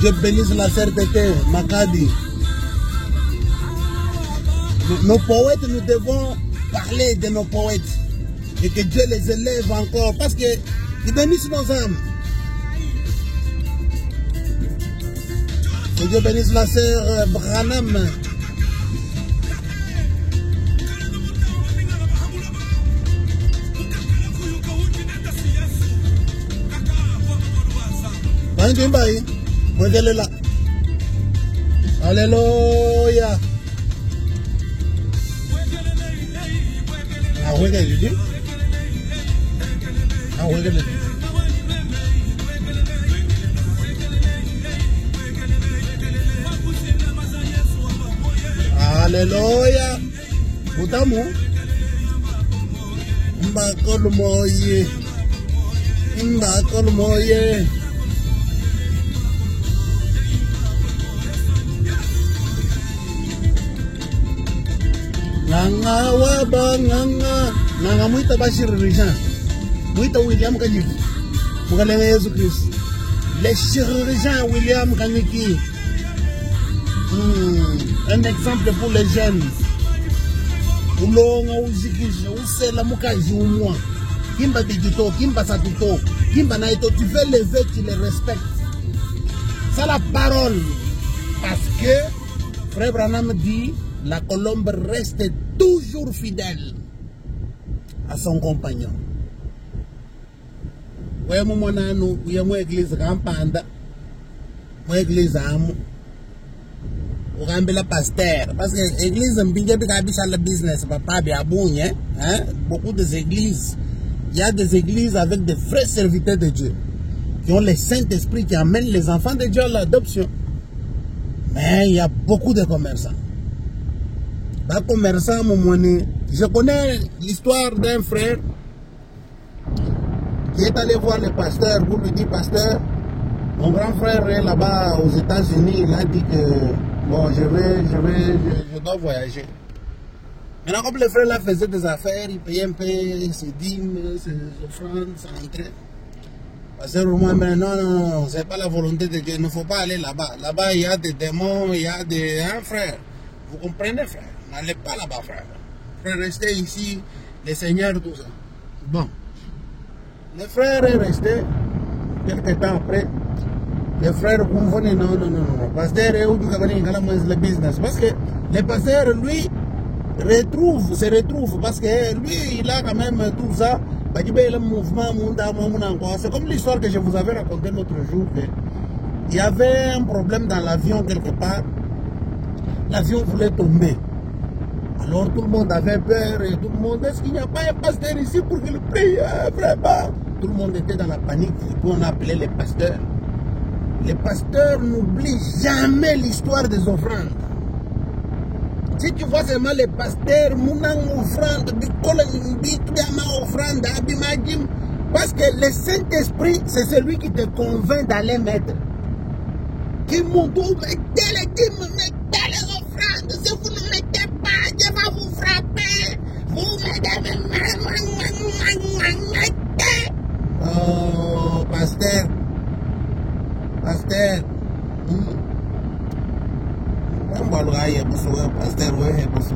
Dieu bénisse la CRTT, Makadi. Nos poètes, nous devons parler de nos poètes. Et que Dieu les élève encore. Parce que ils bénissent nos âmes. Que Dieu bénisse la sœur Branham. Alléluia. Alléluia. Utamu. Mbakol moye. Mbakol moye. Nganga waba nganga. Nganga muita Bashir Rijan. Muita William Kanyiki. Mukalenge Yesu Christ. Les chirurgiens William Kanyiki. Un exemple pour les jeunes. Ulonga uzikisha usela mukaji umwa. Kimba bigito, kimba satuto, kimba naito, tu veux lever, tu les respectes. C'est la parole. Parce que Frère Branham dit, la colombe reste toujours fidèle à son compagnon. Ouais, moi, nous, moi, église Rampanda, moi, église Amu. On la pasteur. Parce que l'église, le business, papa, hein? Beaucoup d'églises. Il y a des églises avec des vrais serviteurs de Dieu. Qui ont le Saint-Esprit qui amène les enfants de Dieu à l'adoption. Mais il y a beaucoup de commerçants. Les commerçants, je connais l'histoire d'un frère qui est allé voir le pasteur pour lui dire, pasteur, mon grand frère est là-bas aux États-Unis, il a dit que bon, je dois voyager. Maintenant, comme le frère là faisait des affaires, il payait un peu ses dîmes, ses offrandes, sa rentrée. Parce que moi, mais non, c'est pas la volonté de Dieu, il ne faut pas aller là-bas. Là-bas, il y a des démons, il y a des... Hein, frère, vous comprenez, frère? N'allez pas là-bas, frère. Frère, restez ici, les seigneurs, tout ça. Bon. Le frère est resté, quelques temps après. Les frères confondaient, non. Pasteur est où le business. Parce que le pasteur, lui, se retrouve. Parce que lui, il a quand même tout ça. Le mouvement, c'est comme l'histoire que je vous avais racontée l'autre jour. Il y avait un problème dans l'avion quelque part. L'avion voulait tomber. Alors tout le monde avait peur et tout le monde, est-ce qu'il n'y a pas un pasteur ici pour qu'il prie, vraiment? Tout le monde était dans la panique. Et puis on appelait les pasteurs. Les pasteurs n'oublient jamais l'histoire des offrandes. Si tu vois seulement les pasteurs, parce que le Saint-Esprit, c'est celui qui te convainc d'aller mettre. Qui mettez les offrandes. Si vous ne mettez pas, je vais vous frapper. Vous mettez. Oh, pasteur. Pasteur. Pasteur,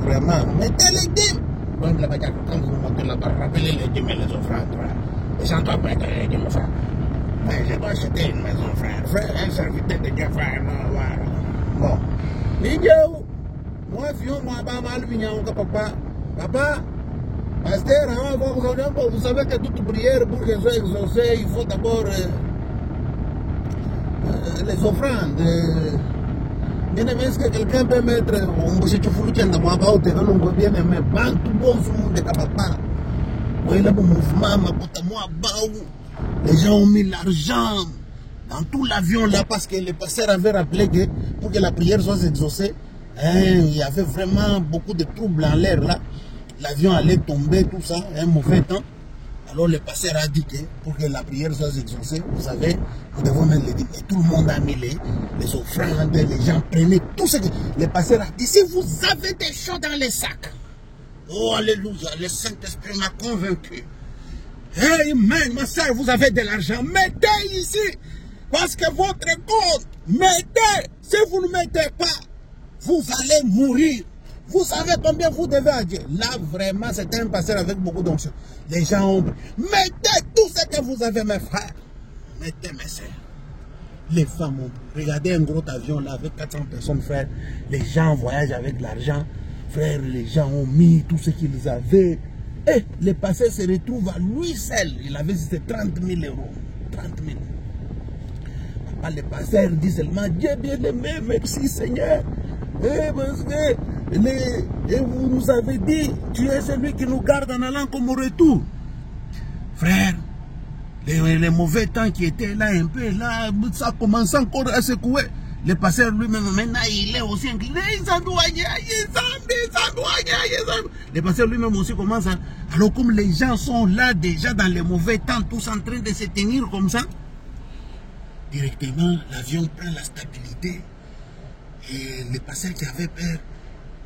vraiment. Mettez les dîmes. Quand vous montez là-bas, rappelez les dîmes et les offrandes. Les gens doivent mettre les dîmes, frère. Je dois acheter une maison, frère. Frère, un serviteur de Dieu, frère. Bon. Moi, papa. Papa, pasteur, vous savez que toute prière pour qu'elle soit exaucée, il faut d'abord les offrandes. Bien aimé, est-ce que quelqu'un peut mettre les gens ont mis l'argent dans tout l'avion là parce que le pasteur avait rappelé que pour que la prière soit exaucée, il y avait vraiment beaucoup de troubles en l'air là. L'avion allait tomber, tout ça, un mauvais temps. Alors le pasteur a dit que pour que la prière soit exaucée, vous savez, nous devons mettre les dîmes. Et tout le monde a mis les offrandes, les gens prenaient tout ce que le pasteur a dit. Si vous avez des choses dans les sacs, oh alléluia, le Saint-Esprit m'a convaincu. Amen, ma soeur, vous avez de l'argent, mettez ici. Parce que votre compte, mettez. Si vous ne mettez pas, vous allez mourir. Vous savez combien vous devez à Dieu. Là, vraiment, c'est un pasteur avec beaucoup d'onction. Les gens ont... Mettez tout ce que vous avez, mes frères. Mettez, mes sœurs. Les femmes ont... Regardez un gros avion là avec 400 personnes, frère. Les gens voyagent avec l'argent. Frère, les gens ont mis tout ce qu'ils avaient. Et le pasteur se retrouve à lui seul. Il avait 30 000 euros. 30 000. Le pasteur dit seulement, Dieu bien-aimé, merci Seigneur. Et vous nous avez dit, tu es celui qui nous garde en allant comme au retour. Frère, les mauvais temps qui étaient là un peu, là, ça commence encore à secouer. Le pasteur lui-même, maintenant, il est aussi incliné. Le pasteur lui-même aussi commence à... Alors comme les gens sont là déjà dans les mauvais temps, tous en train de se tenir comme ça, directement, l'avion prend la stabilité. Et le pasteur qui avait peur,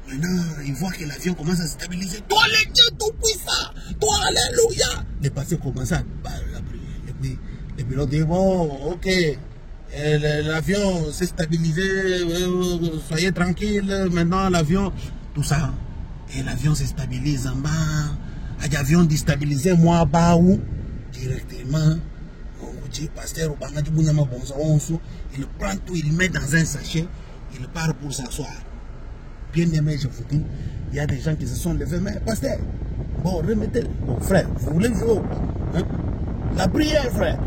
maintenant, il voit que l'avion commence à se stabiliser. Toi, le Dieu tout-puissant, toi, alléluia. Le pasteur commence à la prière. Le pilote dit, bon, ok, l'avion s'est stabilisé, soyez tranquille, maintenant l'avion, tout ça. Et l'avion se stabilise en bas. L'avion déstabilisé, moi, bas où? Directement. Pasteur, il prend tout, il met dans un sachet, il part pour s'asseoir. Bien aimé, je vous dis, il y a des gens qui se sont levés, mais pasteur, bon, remettez, bon, frère, vous voulez jouer, hein? La prière, frère,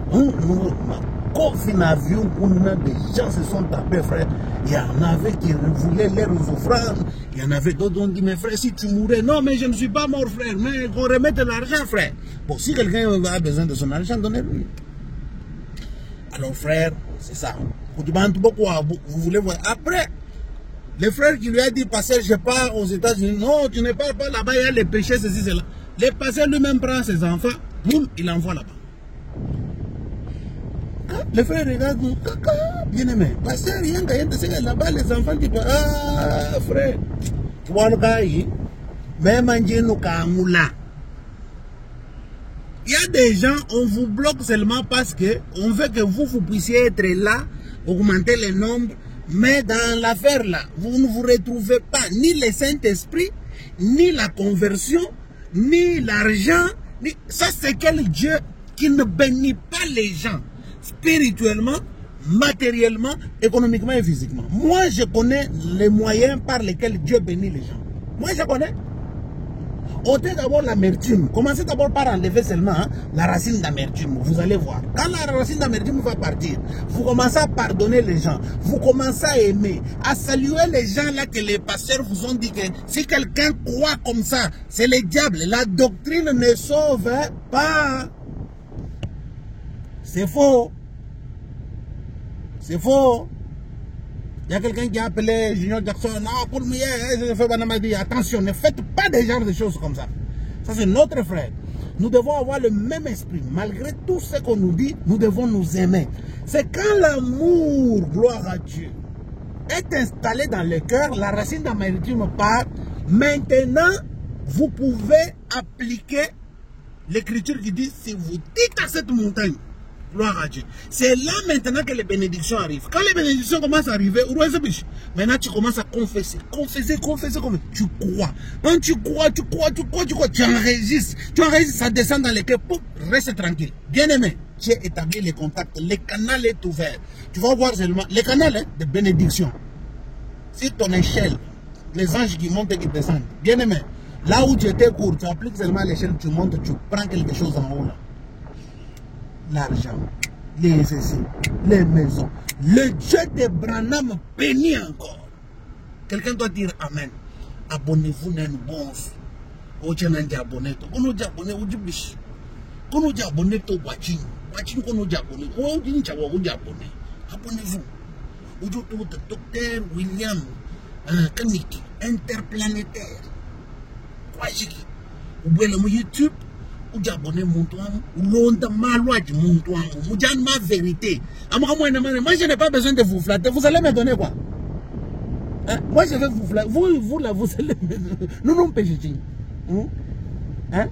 quand un avion, des gens se sont tapés, frère, il y en avait qui voulaient leurs offrandes, il y en avait d'autres qui ont dit, mais frère, si tu mourais, non, mais je ne suis pas mort, frère, mais qu'on remette l'argent, frère. Bon, si quelqu'un a besoin de son argent, donnez-lui. Alors frère, c'est ça. Vous voulez voir. Après, le frère qui lui a dit, pasteur, je pars aux États-Unis. Non, tu ne pars pas là-bas, il y a les péchés, ceci, cela. Le pasteur lui-même prend ses enfants, boum, il envoie là-bas. Le frère regarde, bien aimé, pasteur, il y a là-bas, les enfants disent, ah, frère, tu vois le gars, même manger nos camoula. Il y a des gens, on vous bloque seulement parce que on veut que vous puissiez être là, augmenter le nombre, mais dans l'affaire là, vous ne vous retrouvez pas ni le Saint-Esprit, ni la conversion, ni l'argent. Ça, c'est quel Dieu qui ne bénit pas les gens spirituellement, matériellement, économiquement et physiquement. Moi, je connais les moyens par lesquels Dieu bénit les gens. Moi, je connais. Ôtez d'abord l'amertume. Commencez d'abord par enlever seulement la racine d'amertume. Vous allez voir. Quand la racine d'amertume va partir, vous commencez à pardonner les gens. Vous commencez à aimer, à saluer les gens là que les pasteurs vous ont dit que si quelqu'un croit comme ça, c'est le diable. La doctrine ne sauve pas. C'est faux. C'est faux. Il y a quelqu'un qui a appelé Junior Jackson. Non, pour moi, attention, ne faites pas des genres de choses comme ça. Ça, c'est notre frère. Nous devons avoir le même esprit. Malgré tout ce qu'on nous dit, nous devons nous aimer. C'est quand l'amour, gloire à Dieu, est installé dans le cœur, la racine d'amertume part. Maintenant, vous pouvez appliquer l'écriture qui dit, si vous dites à cette montagne, gloire à Dieu. C'est là maintenant que les bénédictions arrivent. Quand les bénédictions commencent à arriver, maintenant tu commences à confesser. Confesser. Tu crois. Quand tu crois, tu enregistres. Tu enregistres, ça descend dans les cœurs. Reste tranquille. Bien aimé, tu as établi les contacts. Le canal est ouvert. Tu vas voir seulement le canal de bénédiction. Si ton échelle, les anges qui montent et qui descendent. Bien aimé, là où tu étais court, tu appliques seulement l'échelle, tu montes, tu prends quelque chose en haut là. L'argent, les essais, les maisons. Le Dieu de Branham bénit encore. Quelqu'un doit dire Amen. Abonnez-vous, n'est-ce pas? Vous êtes abonné. Vous êtes abonné. Vous êtes abonné. Abonnez-vous. Vous êtes docteur William Kaniki, interplanétaire. Vous êtes YouTube. Vous êtes abonné vous êtes ma vérité. Moi, je n'ai pas besoin de vous flatter. Vous allez me donner quoi? Hein? Moi, je vais vous flatter. Vous là, vous allez me donner. Nous, non, péché. Hein?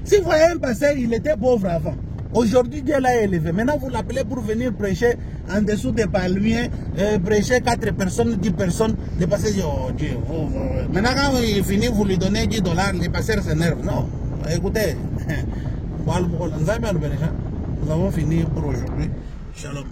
Si vous voyez un pasteur, il était pauvre avant. Aujourd'hui, Dieu l'a élevé. Maintenant, vous l'appelez pour venir prêcher en dessous des palmiers, prêcher 4 personnes, 10 personnes. Les pasteurs disent, oh Dieu, maintenant quand il finit, vous lui donnez $10, les pasteurs s'énervent. Non, écoutez, nous avons fini pour aujourd'hui. Shalom.